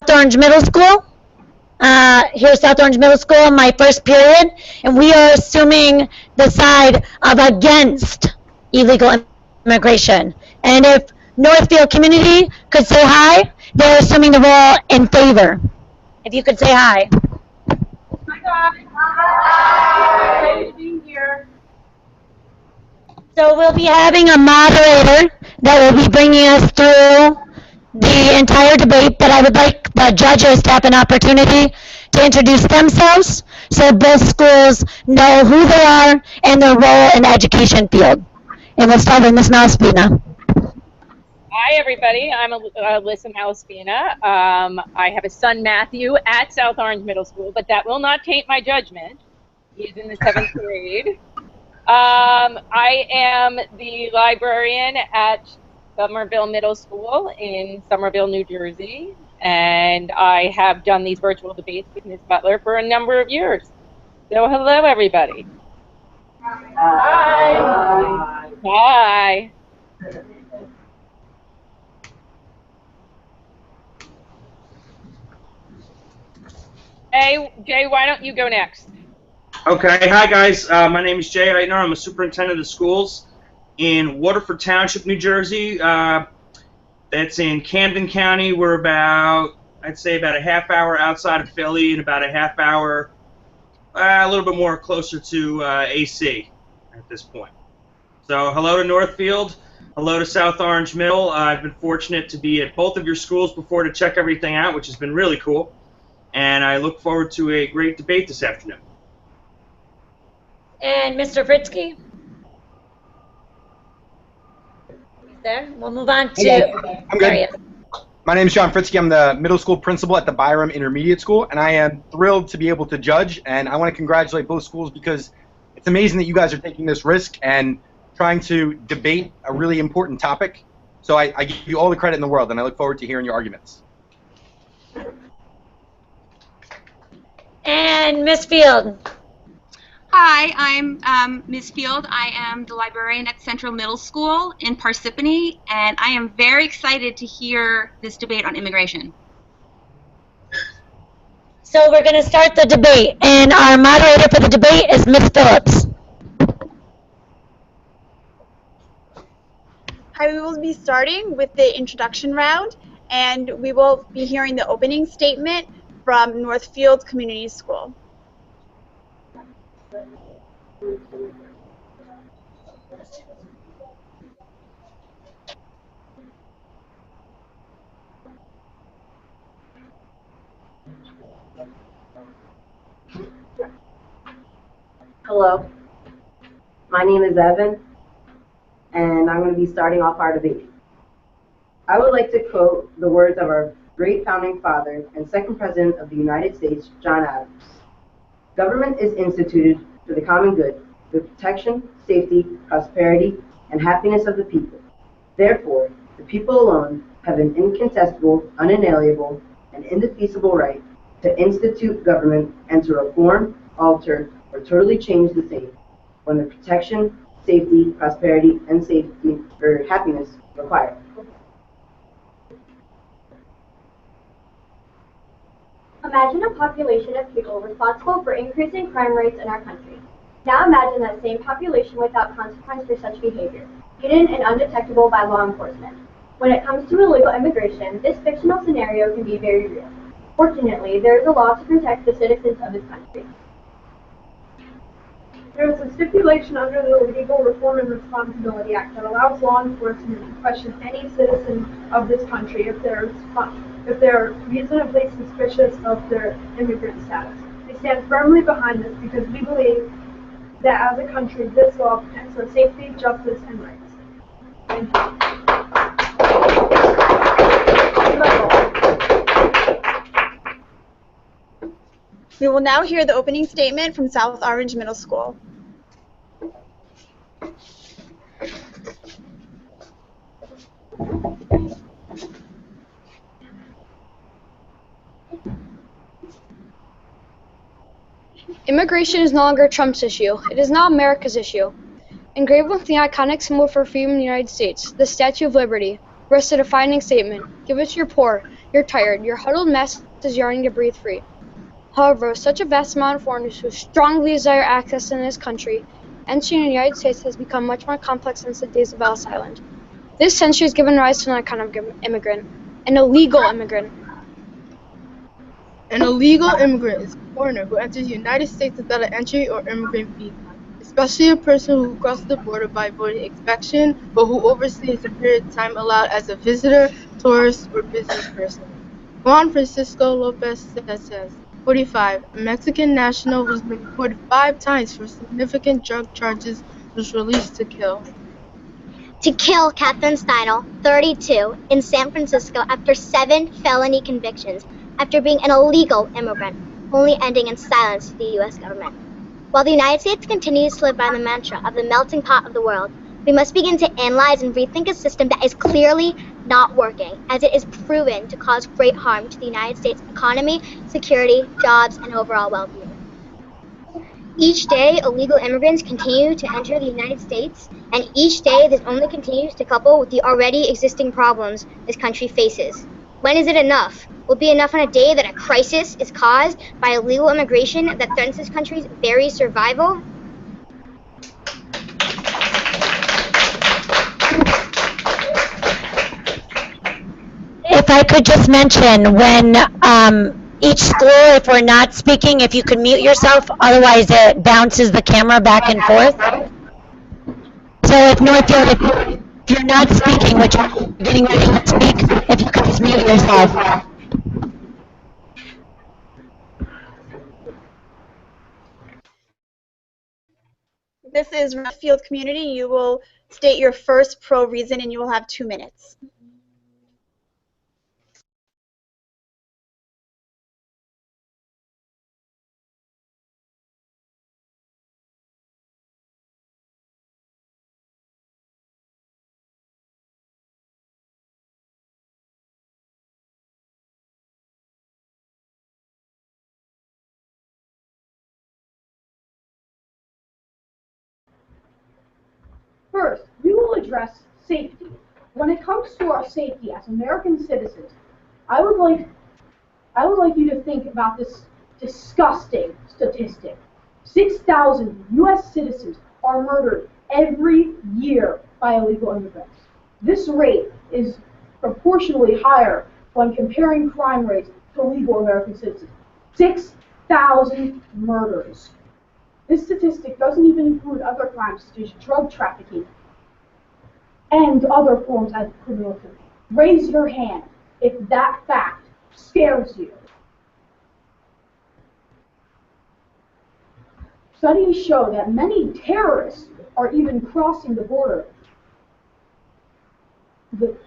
Orange Middle School. Here at South Orange Middle School, my first period, and we are assuming the side of against illegal immigration. And if Northfield community could say hi, they're assuming the role in favor. If you could say hi. Hi guys. Hi. Nice being here. So we'll be having a moderator that will be bringing us through the entire debate, but I would like the judges to have an opportunity to introduce themselves so both schools know who they are and their role in the education field. And we'll start with Ms. Malaspina. Hi everybody, I'm Alyssa Malaspina. I have a son, Matthew, at South Orange Middle School, but that will not taint my judgment. He's in the 7th grade. I am the librarian at Somerville Middle School in Somerville, New Jersey, and I have done these virtual debates with Ms. Butler for a number of years. So hello everybody. Hi. Hi. Hey, Jay, why don't you go next? Okay, hi guys. My name is Jay Eitner. I'm a superintendent of schools in Waterford Township, New Jersey. That's in Camden County. We're I'd say about a half hour outside of Philly and about a half hour, a little bit more closer to AC at this point. So hello to Northfield. Hello to South Orange Middle. I've been fortunate to be at both of your schools before to check everything out, which has been really cool. And I look forward to a great debate this afternoon. And Mr. Fritsky? He's there. We'll move on to... Hey guys, I'm good. My name is John Fritsky. I'm the middle school principal at the Byram Intermediate School, and I am thrilled to be able to judge, and I want to congratulate both schools because it's amazing that you guys are taking this risk and trying to debate a really important topic. So I give you all the credit in the world, and I look forward to hearing your arguments. And Ms. Field? Hi, I'm Ms. Field. I am the librarian at Central Middle School in Parsippany, and I am very excited to hear this debate on immigration. So we're going to start the debate, and our moderator for the debate is Ms. Phillips. Hi, we will be starting with the introduction round, and we will be hearing the opening statement from Northfield Community School. Hello, my name is Evan, and I'm going to be starting off our debate. I would like to quote the words of our great founding father and second president of the United States, John Adams. Government is instituted for the common good, the protection, safety, prosperity, and happiness of the people. Therefore, the people alone have an incontestable, unalienable, and indefeasible right to institute government and to reform, alter, or totally change the same when the protection, safety, prosperity, and safety or happiness require. Imagine a population of people responsible for increasing crime rates in our country. Now imagine that same population without consequence for such behavior, hidden and undetectable by law enforcement. When it comes to illegal immigration, this fictional scenario can be very real. Fortunately, there is a law to protect the citizens of this country. There is a stipulation under the Legal Reform and Responsibility Act that allows law enforcement to question any citizen of this country if they're reasonably suspicious of their immigrant status. We stand firmly behind this because we believe that as a country, this law protects our safety, justice, and rights. Thank you. We will now hear the opening statement from South Orange Middle School. Immigration is no longer Trump's issue. It is now America's issue. Engraved with the iconic symbol for freedom in the United States, the Statue of Liberty, rests a defining statement. Give it to your poor, You're tired. Your huddled mess is yearning to breathe free. However, with such a vast amount of foreigners who strongly desire access in this country, entry in the United States has become much more complex since the days of Ellis Island. This century has given rise to another kind of immigrant, an illegal immigrant. An illegal immigrant is a foreigner who enters the United States without an entry or immigrant visa, especially a person who crosses the border by avoiding inspection or who overstays a period of time allowed as a visitor, tourist, or business person. Juan Francisco Lopez says, 45, a Mexican national who's been deported 5 times for significant drug charges, was released to kill. To kill Catherine Steinel, 32, in San Francisco after 7 felony convictions after being an illegal immigrant, only ending in silence to the U.S. government. While the United States continues to live by the mantra of the melting pot of the world, we must begin to analyze and rethink a system that is clearly not working, as it is proven to cause great harm to the United States economy, security, jobs, and overall well-being. Each day, illegal immigrants continue to enter the United States, and each day this only continues to couple with the already existing problems this country faces. When is it enough? Will it be enough on a day that a crisis is caused by illegal immigration that threatens this country's very survival? If I could just mention, when each school, if we're not speaking, if you could mute yourself, otherwise it bounces the camera back and forth. So if Northfield, if you're not speaking, which you're getting ready to speak, if you could just mute yourself. This is Northfield Community. You will state your first pro reason and you will have 2 minutes. First, we will address safety. When it comes to our safety as American citizens, I would like you to think about this disgusting statistic. 6,000 U.S. citizens are murdered every year by illegal immigrants. This rate is proportionally higher when comparing crime rates to legal American citizens. 6,000 murders. This statistic doesn't even include other crimes such as drug trafficking and other forms of criminal activity. Raise your hand if that fact scares you. Studies show that many terrorists are even crossing the border.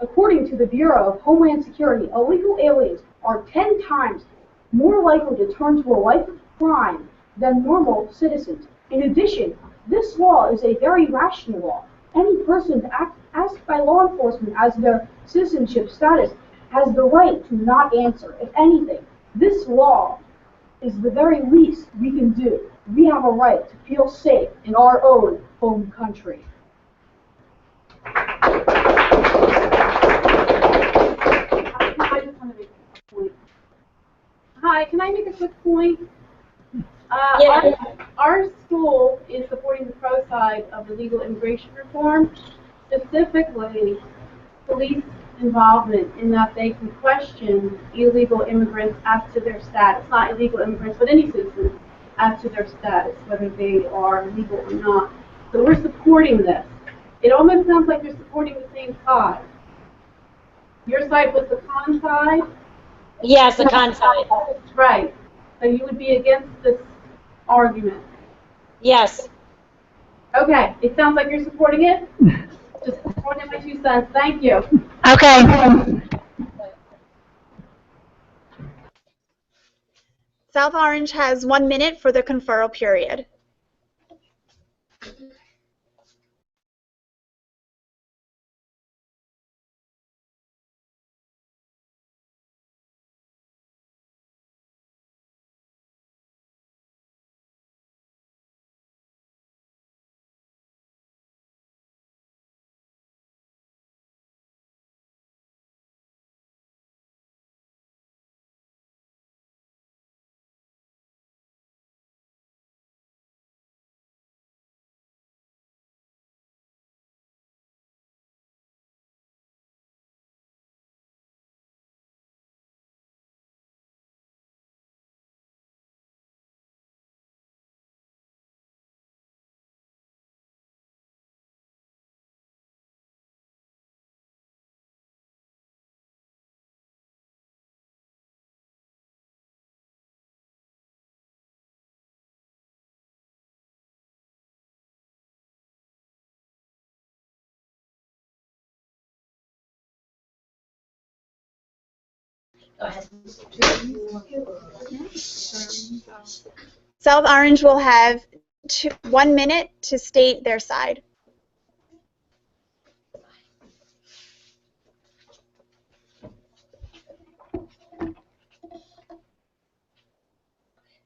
According to the Bureau of Homeland Security, illegal aliens are 10 times more likely to turn to a life of crime than normal citizens. In addition, this law is a very rational law. Any person asked by law enforcement as their citizenship status has the right to not answer. If anything, this law is the very least we can do. We have a right to feel safe in our own home country. Hi, can I make a quick point? Our school is supporting the pro side of illegal immigration reform, specifically police involvement in that they can question illegal immigrants as to their status, not illegal immigrants, but any citizens as to their status, whether they are legal or not. So we're supporting this. It almost sounds like you're supporting the same side. Your side was the con side? Yes, the con side. Right. So you would be against this argument? Yes. Okay. It sounds like you're supporting it. Just throwing in my 2 cents. Thank you. Okay. South Orange has 1 minute for the conferral period. South Orange will have 1 minute to state their side.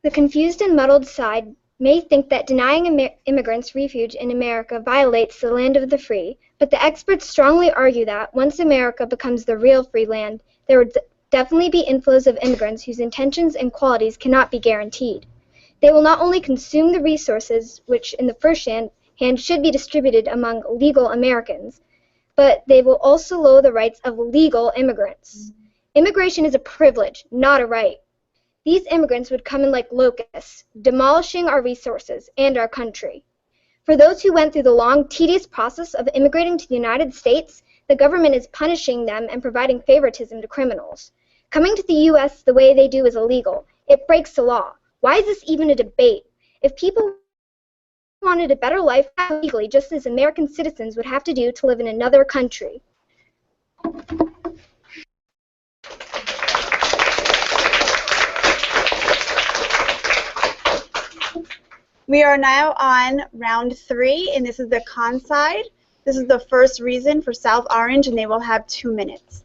The confused and muddled side may think that denying immigrants refuge in America violates the land of the free, but the experts strongly argue that, once America becomes the real free land, there would definitely be inflows of immigrants whose intentions and qualities cannot be guaranteed. They will not only consume the resources, which in the first hand should be distributed among legal Americans, but they will also lower the rights of legal immigrants. Immigration is a privilege, not a right. These immigrants would come in like locusts, demolishing our resources and our country. For those who went through the long, tedious process of immigrating to the United States, the government is punishing them and providing favoritism to criminals. Coming to the U.S. the way they do is illegal. It breaks the law. Why is this even a debate? If people wanted a better life legally, just as American citizens would have to do to live in another country. We are now on round 3, and this is the con side. This is the first reason for South Orange, and they will have 2 minutes.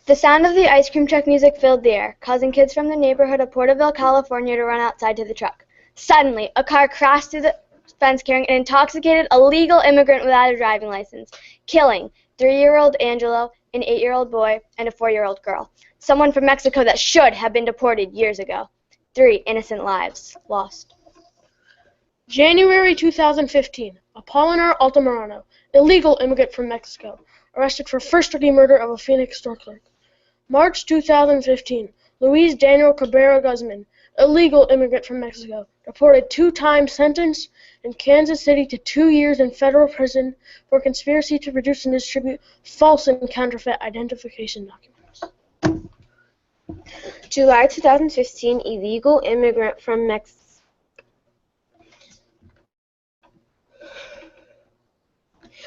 The sound of the ice cream truck music filled the air, causing kids from the neighborhood of Porterville, California to run outside to the truck. Suddenly, a car crashed through the fence carrying an intoxicated illegal immigrant without a driving license, killing 3-year-old Angelo, an 8-year-old boy, and a 4-year-old girl. Someone from Mexico that should have been deported years ago. 3 innocent lives lost. January 2015, Apolinar Altamirano, illegal immigrant from Mexico, arrested for first-degree murder of a Phoenix store clerk. March 2015, Luis Daniel Cabrera Guzman, illegal immigrant from Mexico, deported 2 times, sentenced in Kansas City to 2 years in federal prison for conspiracy to produce and distribute false and counterfeit identification documents. July 2015, illegal immigrant from Mexico.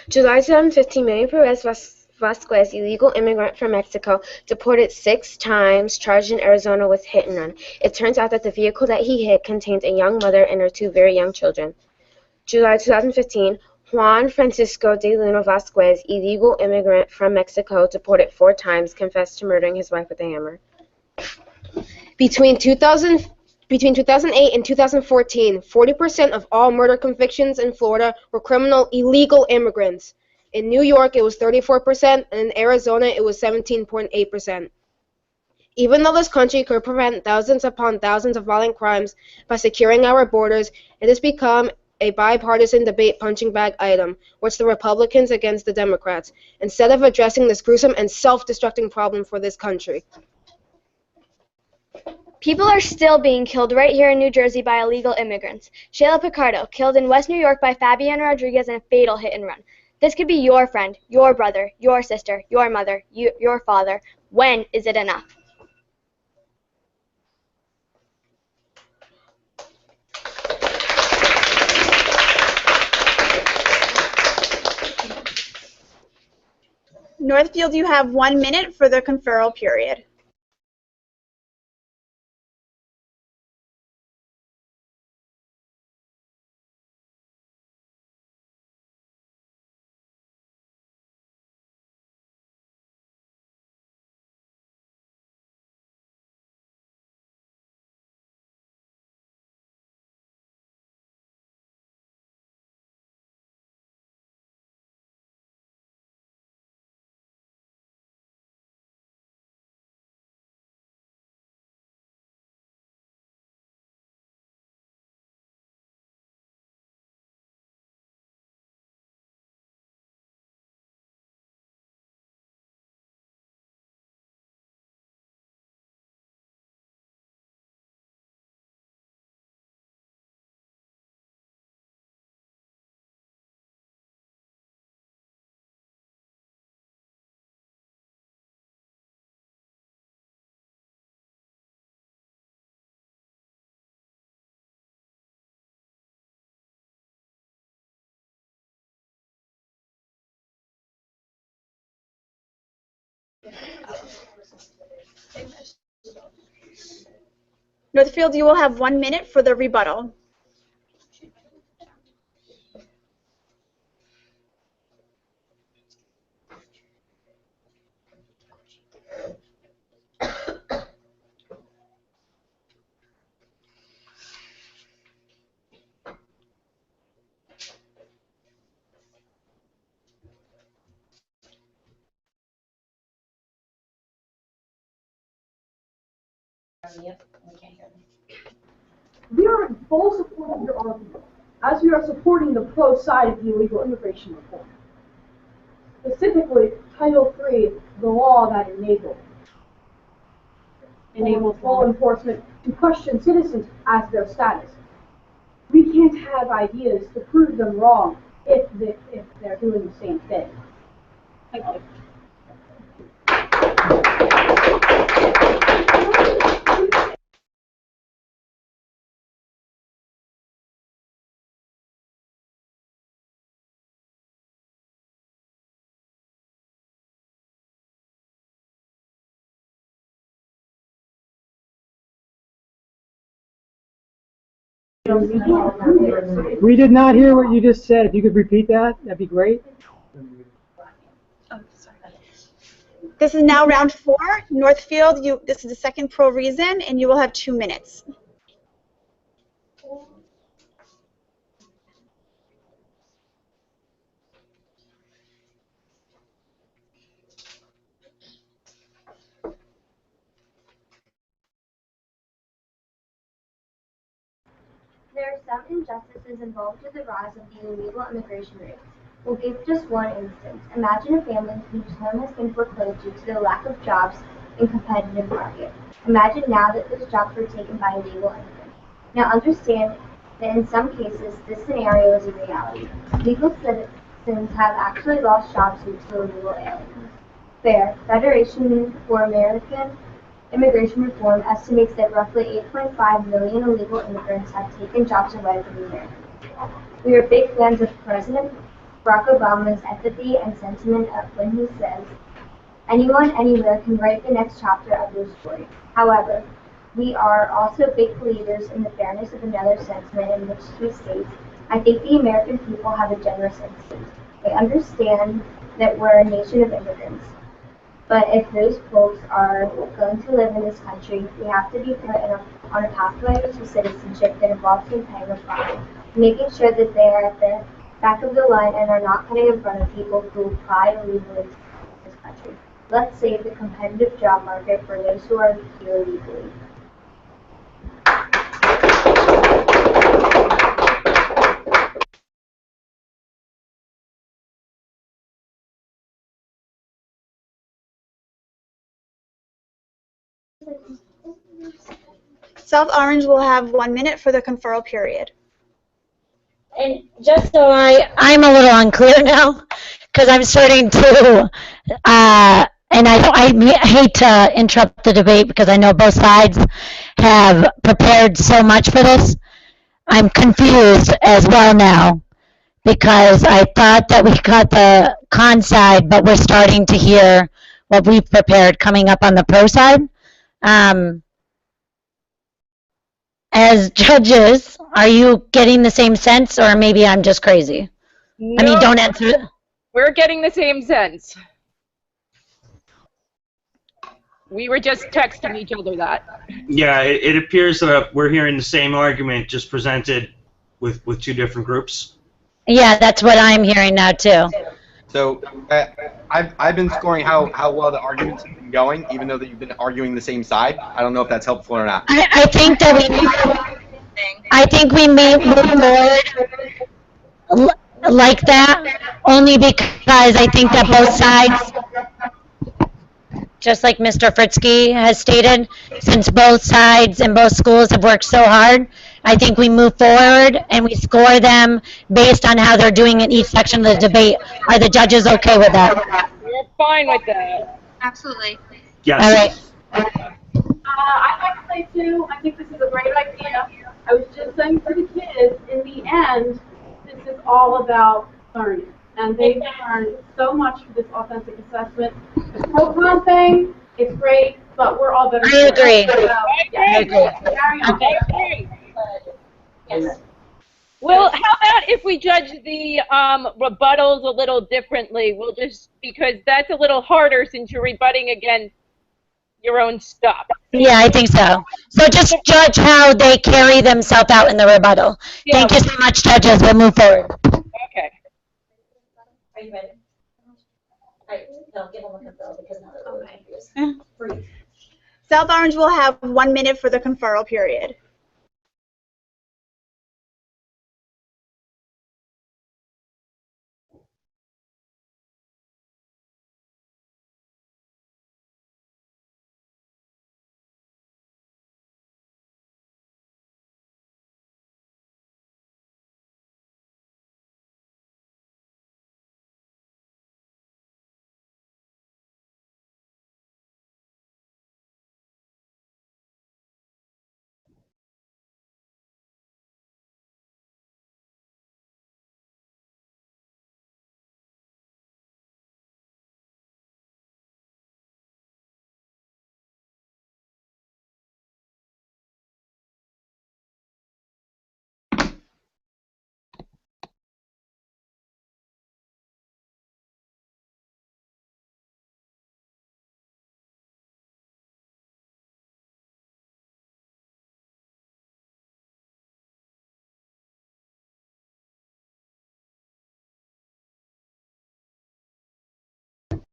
July 2015, Manny Perez Vasquez, illegal immigrant from Mexico, deported 6 times, charged in Arizona with hit and run. It turns out that the vehicle that he hit contained a young mother and her 2 very young children. July 2015, Juan Francisco de Luna Vasquez, illegal immigrant from Mexico, deported 4 times, confessed to murdering his wife with a hammer. Between 2008 and 2014, 40% of all murder convictions in Florida were criminal illegal immigrants. In New York, it was 34%, and in Arizona, it was 17.8%. Even though this country could prevent thousands upon thousands of violent crimes by securing our borders, it has become a bipartisan debate punching bag item, which the Republicans against the Democrats, instead of addressing this gruesome and self-destructing problem for this country. People are still being killed right here in New Jersey by illegal immigrants. Shayla Picardo, killed in West New York by Fabian Rodriguez in a fatal hit and run. This could be your friend, your brother, your sister, your mother, your father. When is it enough? Northfield, you have 1 minute for the conferral period. Northfield, you will have 1 minute for the rebuttal. We are in full support of your argument, as we are supporting the pro side of the illegal immigration reform. Specifically, Title III, the law that enables law enforcement to question citizens as their status. We can't have ideas to prove them wrong if they're doing the same thing. Thank you. We did not hear what you just said. If you could repeat that, that'd be great. This is now round 4. Northfield, this is the second pro reason, and you will have 2 minutes. There are some injustices involved with the rise of the illegal immigration rates. We'll give just one instance. Imagine a family whose home has been foreclosed due to the lack of jobs in competitive market. Imagine now that those jobs were taken by illegal immigrants. Now understand that in some cases this scenario is a reality. Legal citizens have actually lost jobs due to illegal aliens. FAIR, Federation for American Immigration Reform, estimates that roughly 8.5 million illegal immigrants have taken jobs away from Americans. We are big fans of President Barack Obama's empathy and sentiment when he says, anyone, anywhere can write the next chapter of their story. However, we are also big believers in the fairness of another sentiment in which he states, I think the American people have a generous instinct. They understand that we're a nation of immigrants. But if those folks are going to live in this country, we have to be put on a pathway to citizenship that involves them paying a fine, making sure that they are at the back of the line and are not cutting in front of people who apply illegally to this country. Let's save the competitive job market for those who are here legally. South Orange will have 1 minute for the conferral period. And just so I'm a little unclear now, because I'm starting to, and I hate to interrupt the debate because I know both sides have prepared so much for this. I'm confused as well now because I thought that we got the con side, but we're starting to hear what we've prepared coming up on the pro side. As judges, are you getting the same sense, or maybe I'm just crazy? No, I mean, don't answer. We're getting the same sense. We were just texting each other that. Yeah, it appears that we're hearing the same argument just presented with 2 different groups. Yeah, that's what I'm hearing now too. So I've been scoring how well the arguments have been going, even though that you've been arguing the same side. I don't know if that's helpful or not. I think that we may move forward like that, only because I think that both sides, just like Mr. Fritzke has stated, since both sides and both schools have worked so hard, I think we move forward and we score them based on how they're doing in each section of the debate. Are the judges okay with that? We're fine with that. Absolutely. Yes. All right. I'd like to say too, I think this is a great idea. I was just saying to the kids, in the end, this is all about learning. and they've done so much for this authentic assessment. The program thing is great, but we're all better. I agree. I agree. Yes. Well, how about if we judge the rebuttals a little differently? We'll just, because that's a little harder since you're rebutting against your own stuff. Yeah, I think so. So just judge how they carry themselves out in the rebuttal. Yeah. Thank you so much, judges. We'll move forward. Okay. Are you ready? All right, no, give them a control because now they're really confused. Breathe. South Orange will have 1 minute for the conferral period.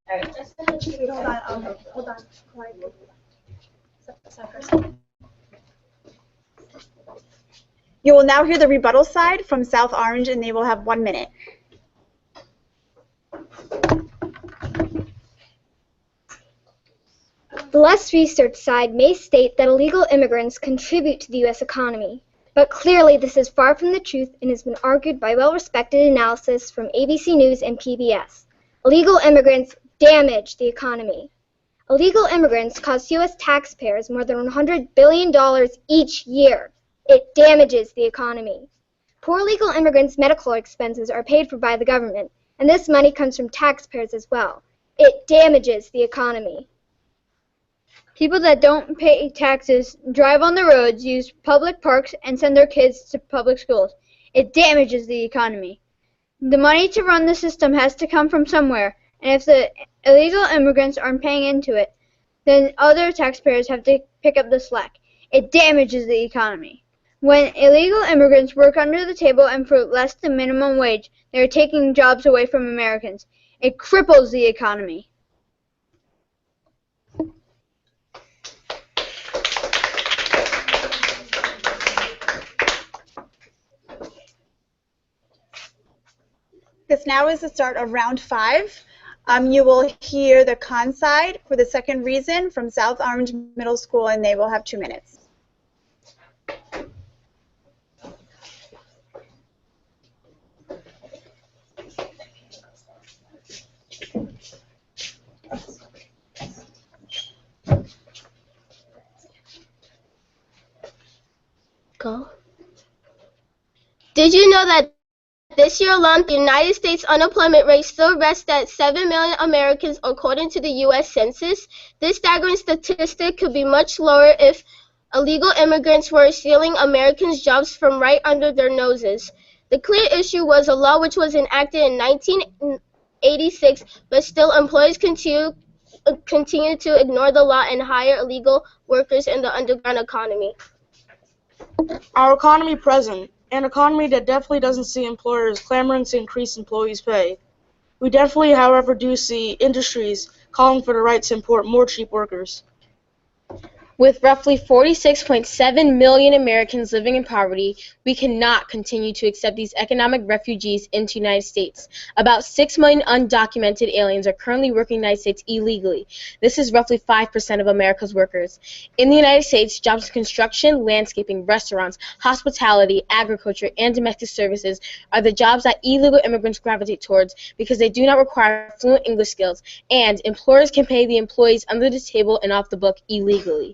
All right, just hold on. Hold on. You will now hear the rebuttal side from South Orange, and they will have 1 minute. The less researched side may state that illegal immigrants contribute to the U.S. economy, but clearly this is far from the truth and has been argued by well-respected analysis from ABC News and PBS. Illegal immigrants damage the economy. Illegal immigrants cost U.S. taxpayers more than $100 billion each year. It damages the economy. Poor legal immigrants' medical expenses are paid for by the government, and this money comes from taxpayers as well. It damages the economy. People that don't pay taxes drive on the roads, use public parks, and send their kids to public schools. It damages the economy. The money to run the system has to come from somewhere, and if the illegal immigrants aren't paying into it, then other taxpayers have to pick up the slack. It damages the economy. When illegal immigrants work under the table and for less than minimum wage, they are taking jobs away from Americans. It cripples the economy. This now is the start of round 5. You will hear the con side for the second reason from South Orange Middle School, and they will have 2 minutes. Go. Did you know that this year alone, the United States unemployment rate still rests at 7 million Americans according to the U.S. Census? This staggering statistic could be much lower if illegal immigrants were stealing Americans' jobs from right under their noses. The clear issue was a law which was enacted in 1986, but still employers continue to ignore the law and hire illegal workers in the underground economy. Our economy present, an economy that definitely doesn't see employers clamoring to increase employees' pay. We definitely, however, do see industries calling for the right to import more cheap workers. With roughly 46.7 million Americans living in poverty, we cannot continue to accept these economic refugees into the United States. About 6 million undocumented aliens are currently working in the United States illegally. This is roughly 5% of America's workers. In the United States, jobs in construction, landscaping, restaurants, hospitality, agriculture, and domestic services are the jobs that illegal immigrants gravitate towards because they do not require fluent English skills, and employers can pay the employees under the table and off the book illegally.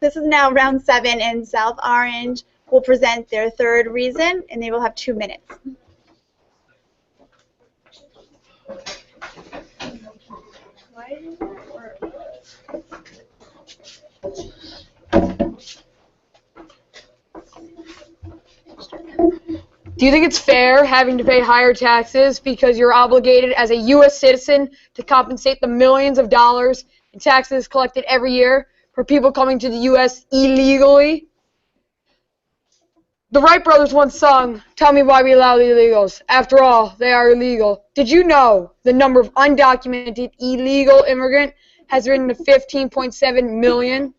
This is now round 7, and South Orange will present their third reason, and they will have 2 minutes. Do you think it's fair having to pay higher taxes because you're obligated as a U.S. citizen to compensate the millions of dollars in taxes collected every year for people coming to the U.S. illegally? The Wright brothers once sung, "Tell me why we allow the illegals. After all, they are illegal." Did you know the number of undocumented illegal immigrant has risen to 15.7 million?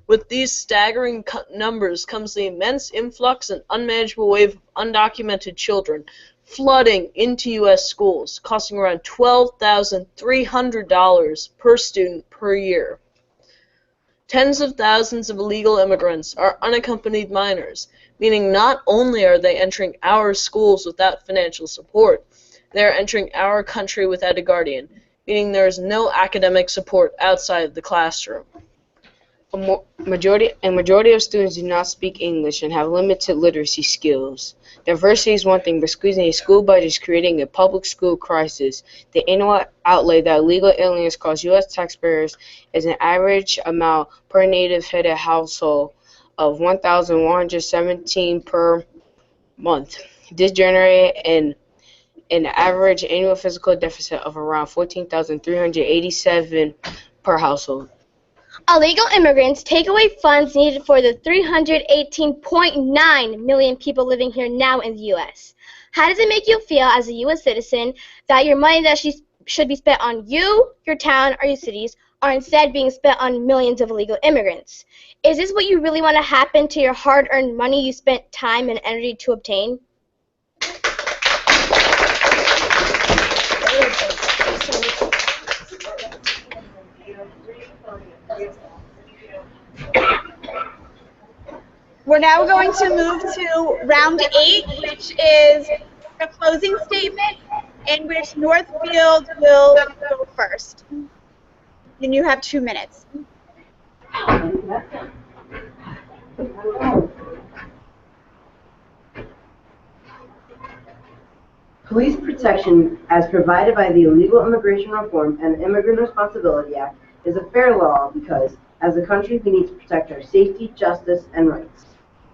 With these staggering numbers comes the immense influx and unmanageable wave of undocumented children flooding into U.S. schools, costing around $12,300 per student per year. Tens of thousands of illegal immigrants are unaccompanied minors, meaning not only are they entering our schools without financial support, they are entering our country without a guardian, meaning there is no academic support outside the classroom. A majority of students do not speak English and have limited literacy skills. Diversity is one thing, but squeezing a school budget is creating a public school crisis. The annual outlay that illegal aliens cost U.S. taxpayers is an average amount per native-headed household of $1,117 per month. This generates an average annual fiscal deficit of around $14,387 per household. Illegal immigrants take away funds needed for the 318.9 million people living here now in the U.S. How does it make you feel as a U.S. citizen that your money that should be spent on you, your town, or your cities are instead being spent on millions of illegal immigrants? Is this what you really want to happen to your hard-earned money you spent time and energy to obtain? We're now going to move to round 8, which is a closing statement in which Northfield will go first. And you have 2 minutes. Police protection, as provided by the Illegal Immigration Reform and Immigrant Responsibility Act, is a fair law because, as a country, we need to protect our safety, justice, and rights.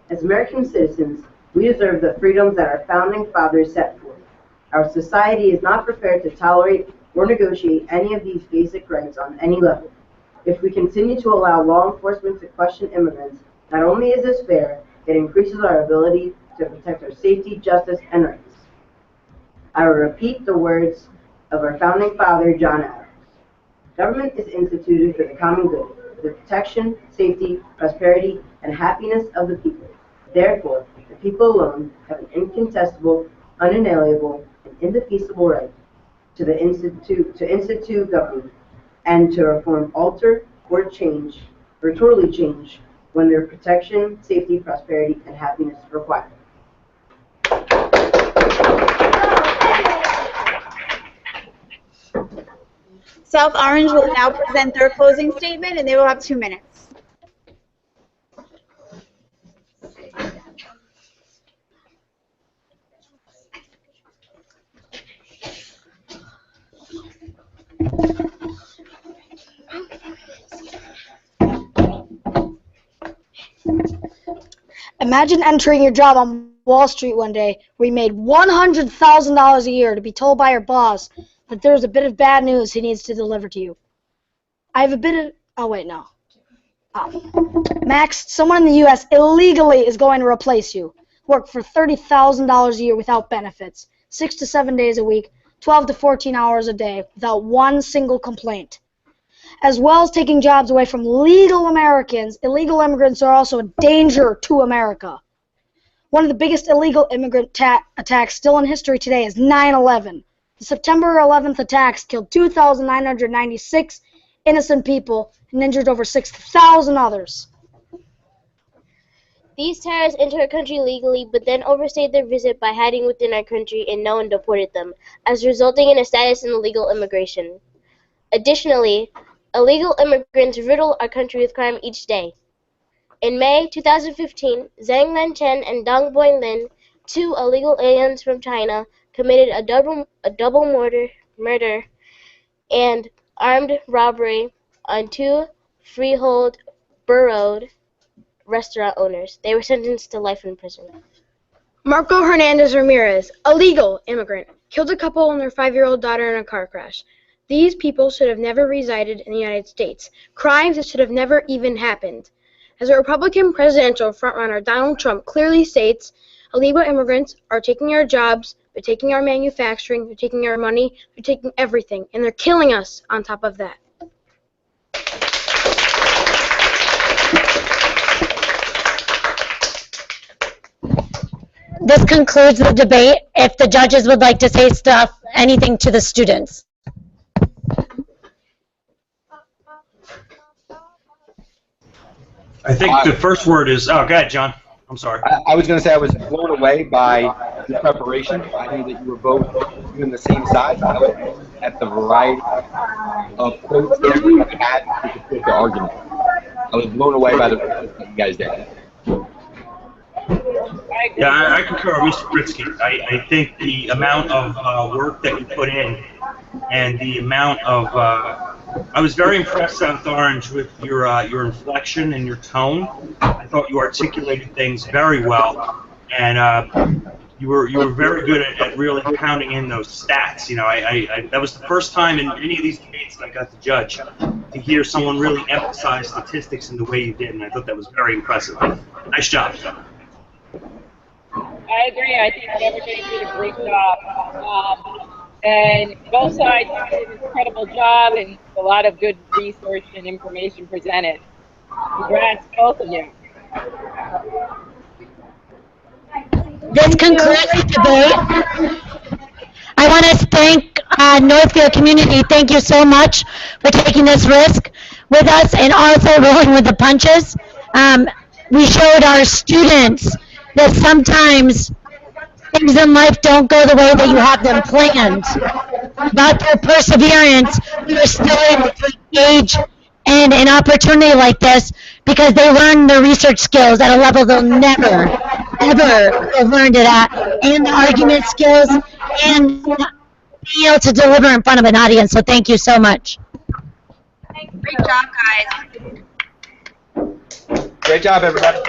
As American citizens, we deserve the freedoms that our founding fathers set forth. Our society is not prepared to tolerate or negotiate any of these basic rights on any level. If we continue to allow law enforcement to question immigrants, not only is this fair, it increases our ability to protect our safety, justice, and rights. I will repeat the words of our founding father, John Adams. Government is instituted for the common good, for the protection, safety, prosperity, and happiness of the people. Therefore, the people alone have an incontestable, unalienable, and indefeasible right to institute government and to reform, alter, or change, or totally change when their protection, safety, prosperity, and happiness is required. South Orange will now present their closing statement, and they will have 2 minutes. Imagine entering your job on Wall Street one day where you made $100,000 a year to be told by your boss that there's a bit of bad news he needs to deliver to you. Max, someone in the U.S. illegally is going to replace you. Work for $30,000 a year without benefits, 6 to 7 days a week, 12 to 14 hours a day, without one single complaint. As well as taking jobs away from legal Americans, illegal immigrants are also a danger to America. One of the biggest illegal immigrant attacks still in history today is 9/11. The September 11th attacks killed 2,996 innocent people and injured over 6,000 others. These terrorists entered our country legally, but then overstayed their visit by hiding within our country, and no one deported them, as resulting in a status in illegal immigration. Additionally, Illegal immigrants riddle our country with crime each day. In May 2015, Zhang Lanchen and Dong Boy Lin, 2 illegal aliens from China, committed a double murder and armed robbery on 2 freehold burrowed restaurant owners. They were sentenced to life in prison. Marco Hernandez Ramirez, a legal immigrant, killed a couple and their 5-year-old daughter in a car crash. These people should have never resided in the United States. Crimes that should have never even happened. As a Republican presidential frontrunner, Donald Trump clearly states, illegal immigrants are taking our jobs, they're taking our manufacturing, they're taking our money, they're taking everything, and they're killing us on top of that. This concludes the debate. If the judges would like to say anything to the students. I think the first word is, oh, go ahead, John. I'm sorry. I was going to say I was blown away by the preparation. I knew that you were both doing the same side. I was at the variety of quotes that you had to support the argument. I was blown away by the that you guys did. Yeah, I concur with Mr. Britsky. I think the amount of work that you put in and the amount of I was very impressed, South Orange, with your inflection and your tone. I thought you articulated things very well, and you were very good at really pounding in those stats. You know, that was the first time in any of these debates that I got to judge to hear someone really emphasize statistics in the way you did, and I thought that was very impressive. Nice job. I agree. I think everybody did a great job. And both sides did an incredible job and a lot of good research and information presented. Congrats, both of you. This concludes the debate. I want to thank Northfield community. Thank you so much for taking this risk with us and also rolling with the punches. We showed our students that sometimes things in life don't go the way that you have them planned. But their perseverance, we are still able to engage in an opportunity like this because they learn their research skills at a level they'll never, ever have learned it at, and the argument skills, and being able to deliver in front of an audience. So thank you so much. Great job, guys. Great job, everybody.